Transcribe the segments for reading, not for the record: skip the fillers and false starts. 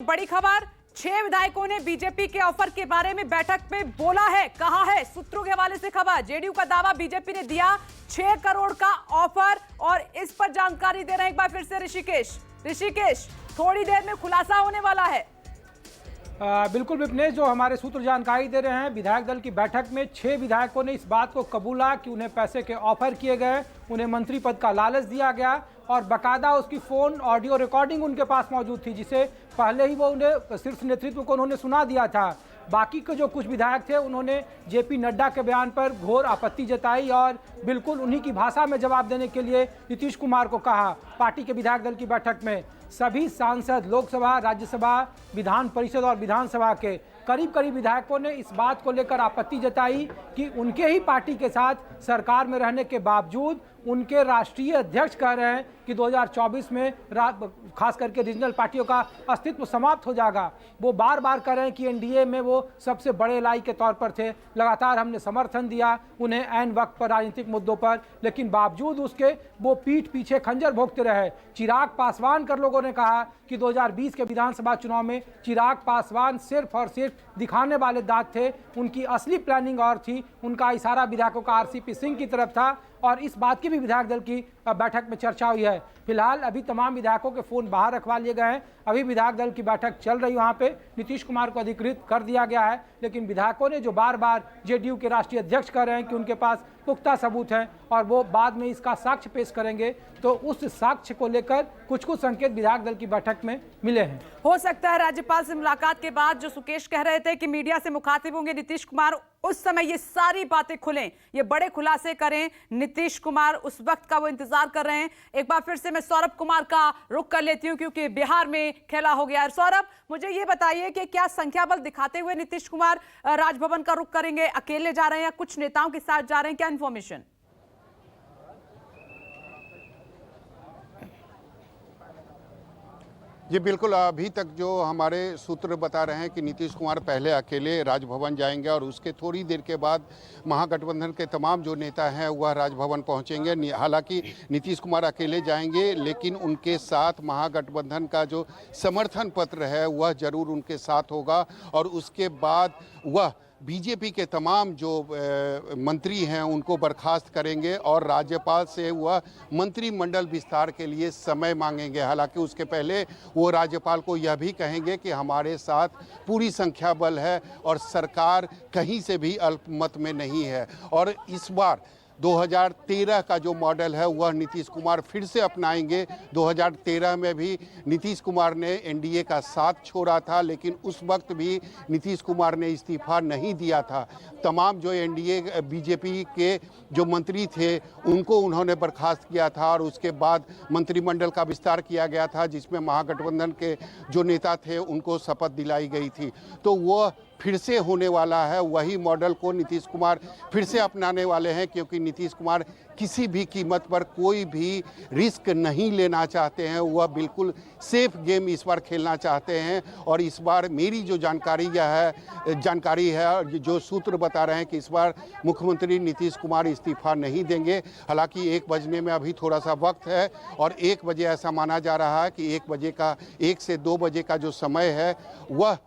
बड़ी खबर, 6 विधायकों ने बीजेपी के ऑफर के बारे में बैठक में बोला है। कहा है, सूत्रों के हवाले से खबर, जेडीयू का दावा, बीजेपी ने दिया 6 करोड़ का ऑफर। और इस पर जानकारी दे रहे हैं एक बार फिर से ऋषिकेश, थोड़ी देर में खुलासा होने वाला है। बिल्कुल विपनेश, जो हमारे सूत्र जानकारी दे रहे हैं, विधायक दल की बैठक में 6 विधायकों ने इस बात को कबूला कि उन्हें पैसे के ऑफर किए गए, उन्हें मंत्री पद का लालच दिया गया और बाकायदा उसकी फोन ऑडियो रिकॉर्डिंग उनके पास मौजूद थी, जिसे पहले ही वो उन्हें शीर्ष नेतृत्व को उन्होंने सुना दिया था। बाकी के जो कुछ विधायक थे उन्होंने जेपी नड्डा के बयान पर घोर आपत्ति जताई और बिल्कुल उन्हीं की भाषा में जवाब देने के लिए नीतीश कुमार को कहा। पार्टी के विधायक दल की बैठक में सभी सांसद, लोकसभा, राज्यसभा, विधान परिषद और विधानसभा के करीब विधायकों ने इस बात को लेकर आपत्ति जताई कि उनके ही पार्टी के साथ सरकार में रहने के बावजूद उनके राष्ट्रीय अध्यक्ष कह रहे हैं कि 2024 में खास करके रीजनल पार्टियों का अस्तित्व समाप्त हो जाएगा। वो बार बार कह रहे हैं कि एनडीए में वो सबसे बड़े लाई के तौर पर थे, लगातार हमने समर्थन दिया उन्हें ऐन वक्त पर राजनीतिक मुद्दों पर, लेकिन बावजूद उसके वो पीठ पीछे खंजर भोंकते रहे। चिराग पासवान कर लोगों ने कहा कि 2020 के विधानसभा चुनाव में चिराग पासवान सिर्फ और सिर्फ दिखाने वाले दांत थे, उनकी असली प्लानिंग और थी। उनका इशारा विधायकों का आरसीपी सिंह की तरफ था और इस बात की भी विधायक दल की बैठक में चर्चा हुई है। फिलहाल अभी तमाम विधायकों के फोन बाहर रखवा लिए गए हैं, अभी विधायक दल की बैठक चल रही, वहां पे नीतीश कुमार को अधिकृत कर दिया गया है। लेकिन विधायकों ने जो बार बार जेडीयू के राष्ट्रीय अध्यक्ष कह रहे हैं कि उनके पास पुख्ता सबूत हैं और वो बाद में इसका साक्ष्य पेश करेंगे, तो उस साक्ष्य को लेकर कुछ संकेत विधायक दल की बैठक में मिले हैं। हो सकता है राज्यपाल से मुलाकात के बाद जो सुकेश कह रहे थे कि मीडिया से मुखातिब होंगे नीतीश कुमार, उस समय ये सारी बातें खुलें, ये बड़े खुलासे करें नीतीश कुमार, उस वक्त का वो इंतजार कर रहे हैं। एक बार फिर से मैं सौरभ कुमार का रुख कर लेती हूं क्योंकि बिहार में खेला हो गया है। सौरभ, मुझे ये बताइए कि क्या संख्या बल दिखाते हुए नीतीश कुमार राजभवन का रुख करेंगे, अकेले जा रहे हैं या कुछ नेताओं के साथ जा रहे हैं, क्या इन्फॉर्मेशन? जी बिल्कुल, अभी तक जो हमारे सूत्र बता रहे हैं कि नीतीश कुमार पहले अकेले राजभवन जाएंगे और उसके थोड़ी देर के बाद महागठबंधन के तमाम जो नेता हैं वह राजभवन पहुंचेंगे। हालांकि नीतीश कुमार अकेले जाएंगे, लेकिन उनके साथ महागठबंधन का जो समर्थन पत्र है वह जरूर उनके साथ होगा और उसके बाद वह बीजेपी के तमाम जो मंत्री हैं उनको बर्खास्त करेंगे और राज्यपाल से वह मंत्रिमंडल विस्तार के लिए समय मांगेंगे। हालांकि उसके पहले वो राज्यपाल को यह भी कहेंगे कि हमारे साथ पूरी संख्या बल है और सरकार कहीं से भी अल्पमत में नहीं है। और इस बार 2013 का जो मॉडल है वह नीतीश कुमार फिर से अपनाएंगे। 2013 में भी नीतीश कुमार ने एनडीए का साथ छोड़ा था, लेकिन उस वक्त भी नीतीश कुमार ने इस्तीफा नहीं दिया था। तमाम जो एनडीए बीजेपी के जो मंत्री थे उनको उन्होंने बर्खास्त किया था और उसके बाद मंत्रिमंडल का विस्तार किया गया था, जिसमें महागठबंधन के जो नेता थे उनको शपथ दिलाई गई थी। तो वो फिर से होने वाला है, वही मॉडल को नीतीश कुमार फिर से अपनाने वाले हैं, क्योंकि नीतीश कुमार किसी भी कीमत पर कोई भी रिस्क नहीं लेना चाहते हैं। वह बिल्कुल सेफ गेम इस बार खेलना चाहते हैं। और इस बार मेरी जो जानकारी है, जो सूत्र बता रहे हैं कि इस बार मुख्यमंत्री नीतीश कुमार इस्तीफा नहीं देंगे। हालांकि 1 बजने में अभी थोड़ा सा वक्त है और 1 बजे ऐसा माना जा रहा है कि 1 से 2 बजे का जो समय है वह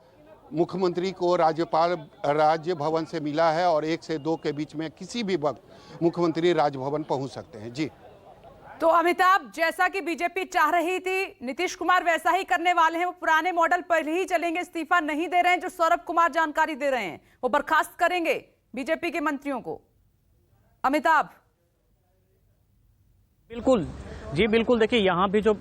मुख्यमंत्री को राज्यपाल राज्य भवन से मिला है और 1 से 2 के बीच में किसी भी वक्त मुख्यमंत्री राजभवन पहुंच सकते हैं। जी तो अमिताभ, जैसा कि बीजेपी चाह रही थी नीतीश कुमार वैसा ही करने वाले हैं, वो पुराने मॉडल पर ही चलेंगे, इस्तीफा नहीं दे रहे हैं। जो सौरभ कुमार जानकारी दे रहे हैं वो बर्खास्त करेंगे बीजेपी के मंत्रियों को। अमिताभ। बिल्कुल जी, बिल्कुल। देखिए, यहाँ भी जो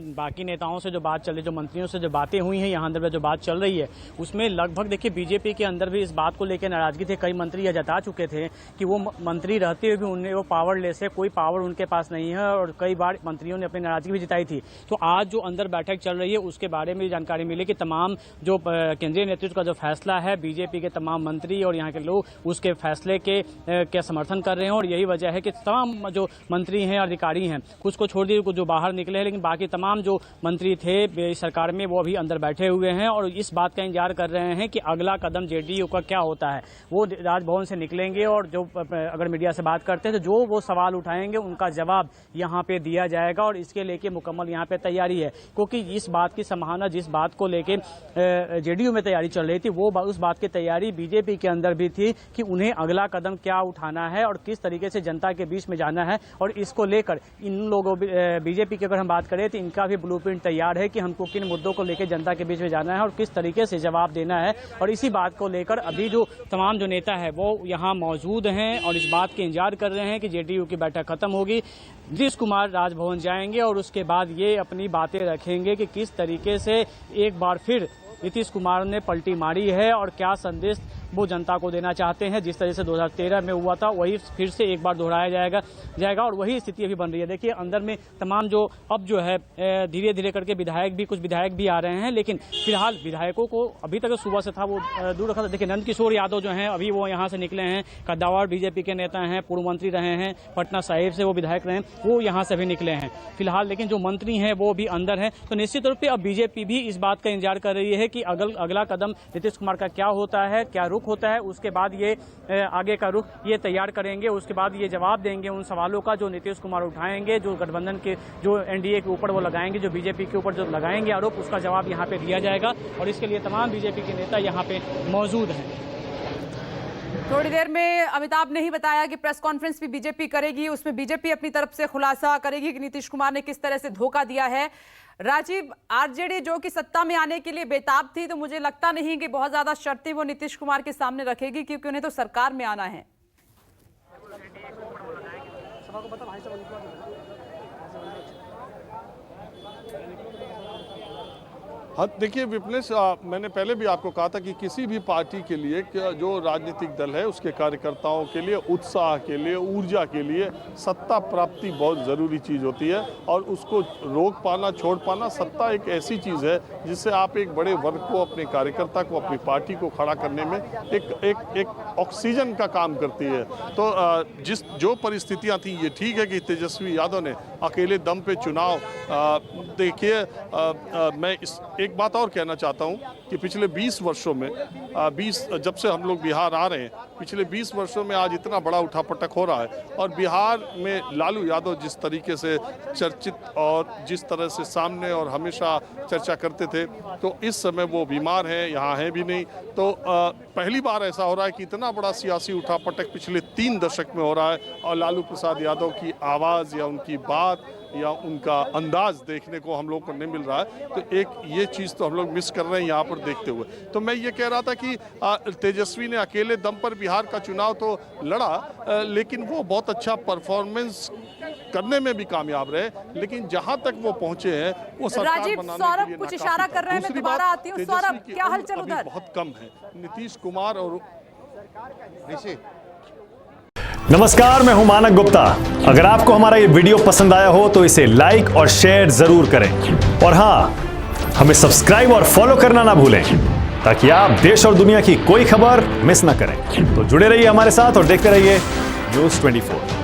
बाकी नेताओं से जो बात चल रही, जो मंत्रियों से जो बातें हुई हैं, यहाँ अंदर जो बात चल रही है उसमें लगभग देखिए बीजेपी के अंदर भी इस बात को लेकर नाराजगी थी। कई मंत्री यह जता चुके थे कि वो मंत्री रहते हुए भी उन्हें वो पावरलेस है, कोई पावर उनके पास नहीं है और कई बार मंत्रियों ने अपनी नाराजगी भी जताई थी। तो आज जो अंदर बैठक चल रही है उसके बारे में जानकारी मिली कि तमाम जो केंद्रीय नेतृत्व का जो फैसला है, बीजेपी के तमाम मंत्री और यहाँ के लोग उसके फैसले के समर्थन कर रहे हैं और यही वजह है कि तमाम जो मंत्री हैं और पदाधिकारी हैं, कुछ को छोड़ दिए, कुछ जो बाहर निकले हैं, लेकिन बाकी तमाम जो मंत्री थे सरकार में वो अभी अंदर बैठे हुए हैं और इस बात का इंतजार कर रहे हैं कि अगला कदम जेडीयू का क्या होता है। वो राजभवन से निकलेंगे और जो अगर मीडिया से बात करते हैं तो जो वो सवाल उठाएंगे उनका जवाब यहाँ पे दिया जाएगा और इसके लेके मुकम्मल यहाँ पे तैयारी है, क्योंकि इस बात की संभावना जिस बात को लेके जेडीयू में तैयारी चल रही थी वो उस बात की तैयारी बीजेपी के अंदर भी थी कि उन्हें अगला कदम क्या उठाना है और किस तरीके से जनता के बीच में जाना है। और इसको लेकर इन लोगों बीजेपी की अगर हम बात करें तो इनका भी ब्लूप्रिंट तैयार है कि हमको किन मुद्दों को लेकर जनता के बीच में जाना है और किस तरीके से जवाब देना है। और इसी बात को लेकर अभी जो तमाम जो नेता है वो यहाँ मौजूद हैं और इस बात के इंतजार कर रहे हैं कि जेडीयू की बैठक खत्म होगी, नीतीश कुमार राजभवन जाएंगे और उसके बाद ये अपनी बातें रखेंगे कि किस तरीके से एक बार फिर नीतीश कुमार ने पलटी मारी है और क्या संदेश वो जनता को देना चाहते हैं। जिस तरह से 2013 में हुआ था वही फिर से एक बार दोहराया जाएगा और वही स्थिति अभी बन रही है। देखिए अंदर में तमाम जो अब जो है धीरे धीरे करके कुछ विधायक भी आ रहे हैं, लेकिन फिलहाल विधायकों को अभी तक सुबह से था वो दूर रखा था। देखिए नंद किशोर यादव जो हैं अभी वो यहाँ से निकले हैं, कद्दावर बीजेपी के नेता हैं, पूर्व मंत्री रहे हैं, पटना साहिब से वो विधायक रहे हैं, वो यहाँ से भी निकले हैं फिलहाल, लेकिन जो मंत्री हैं वो भी अंदर हैं। तो निश्चित रूप से अब बीजेपी भी इस बात का इंतजार कर रही है कि अगला कदम नीतीश कुमार का क्या होता है, क्या रुख होता है, उसके बाद ये आगे का रुख ये तैयार करेंगे, उसके बाद ये जवाब देंगे उन सवालों का जो नीतीश कुमार उठाएंगे, जो गठबंधन के जो एनडीए के ऊपर वो लगाएंगे, जो बीजेपी के ऊपर जो लगाएंगे आरोप, उसका जवाब यहाँ पे दिया जाएगा और इसके लिए तमाम बीजेपी के नेता यहाँ पे मौजूद हैं। थोड़ी देर में अमिताभ ने ही बताया कि प्रेस कॉन्फ्रेंस भी बीजेपी करेगी, उसमें बीजेपी अपनी तरफ से खुलासा करेगी कि नीतीश कुमार ने किस तरह से धोखा दिया है। राजीव, आरजेडी जो कि सत्ता में आने के लिए बेताब थी, तो मुझे लगता नहीं कि बहुत ज्यादा शर्तें वो नीतीश कुमार के सामने रखेगी, क्योंकि उन्हें तो सरकार में आना है। हाँ देखिए विपनेश, मैंने पहले भी आपको कहा था कि किसी भी पार्टी के लिए जो राजनीतिक दल है उसके कार्यकर्ताओं के लिए उत्साह के लिए, ऊर्जा के लिए सत्ता प्राप्ति बहुत ज़रूरी चीज़ होती है और उसको रोक पाना, छोड़ पाना। सत्ता एक ऐसी चीज़ है जिससे आप एक बड़े वर्ग को, अपने कार्यकर्ता को, अपनी पार्टी को खड़ा करने में एक ऑक्सीजन का काम करती है। तो जो परिस्थितियाँ थी, ये ठीक है कि तेजस्वी यादव ने अकेले दम पे चुनाव, देखिए मैं एक बात और कहना चाहता हूं कि पिछले 20 वर्षों में जब से हम लोग बिहार आ रहे हैं, पिछले 20 वर्षों में आज इतना बड़ा उठापटक हो रहा है और बिहार में लालू यादव जिस तरीके से चर्चित और जिस तरह से सामने और हमेशा चर्चा करते थे, तो इस समय वो बीमार हैं, यहाँ हैं भी नहीं। तो पहली बार ऐसा हो रहा है कि इतना बड़ा सियासी उठापटक पिछले 3 दशक में हो रहा है और लालू प्रसाद यादव की आवाज़ या उनकी बात या उनका अंदाज देखने को हम लोग को नहीं मिल रहा है। तो एक ये चीज़ तो हम लोग मिस कर रहे हैं यहाँ पर देखते हुए। तो मैं ये कह रहा था कि तेजस्वी ने अकेले दम पर बिहार का चुनाव तो लड़ा, लेकिन वो बहुत अच्छा परफॉर्मेंस करने में भी कामयाब रहे, लेकिन जहाँ तक वो पहुँचे हैं वो सरकार बनाने के लिए कुछ इशारा कर रहे हैं। मैं दोबारा आती हूँ। सौरभ, क्या हलचल उधर? बहुत कम है। नीतीश कुमार और नमस्कार, मैं हूं मानक गुप्ता। अगर आपको हमारा ये वीडियो पसंद आया हो तो इसे लाइक और शेयर जरूर करें और हां, हमें सब्सक्राइब और फॉलो करना ना भूलें ताकि आप देश और दुनिया की कोई खबर मिस ना करें। तो जुड़े रहिए हमारे साथ और देखते रहिए न्यूज़ 24।